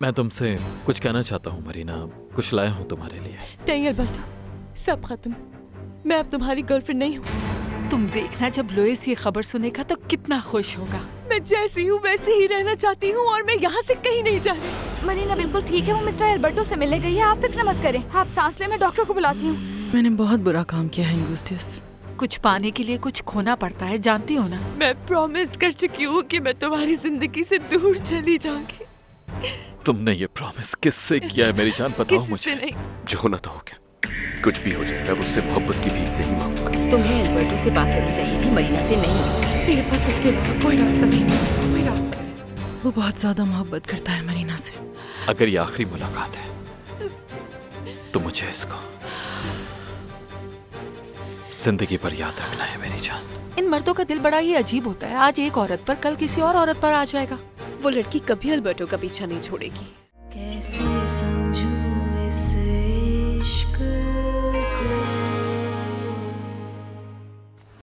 मैं तुमसे कुछ कहना चाहता हूँ मरीना, कुछ लाया हूँ तुम्हारे लिए। नहीं अल्बर्टो, सब खत्म। मैं अब तुम्हारी गर्लफ्रेंड नहीं हूँ। तुम देखना जब लुइस ये खबर सुनेगा तो कितना खुश होगा। मैं जैसी हूँ वैसे ही रहना चाहती हूँ और मैं यहाँ से कहीं नहीं जा रही। मरीना बिल्कुल ठीक है, वो मिस्टर एल्बर्टो से मिलने गई है, आप फिक्र मत करें। आप सांस लें, मैं डॉक्टर को बुलाती हूँ। मैंने बहुत बुरा काम किया है एंगुस्टियस। कुछ पाने के लिए कुछ खोना पड़ता है, जानती हो ना। मैं प्रॉमिस कर चुकी हूँ कि मैं तुम्हारी जिंदगी से दूर चली जाऊंगी। तुमने ये प्रॉमिस किससे किया है मेरी जान, बताओ किसी मुझे। से नहीं। जो होना तो हो गया, कुछ भी हो जाए मैं उससे मोहब्बत की भीख नहीं मांगूंगा। तुम्हें एल्बर्टो से बात करनी चाहिए थी, मरीना से नहीं। मेरे पास इसके अलावा कोई रास्ता नहीं, कोई रास्ता नहीं। वो बहुत ज्यादा मोहब्बत करता है मरीना से। अगर ये आखिरी मुलाकात है तो मुझे इसको जिंदगी पर याद रखना है मेरी जान। इन मर्दों का दिल बड़ा ही अजीब होता है, आज एक औरत पर कल किसी और औरत पर आ जाएगा। वो लड़की कभी अल्बर्टो का पीछा नहीं छोड़ेगी। कैसे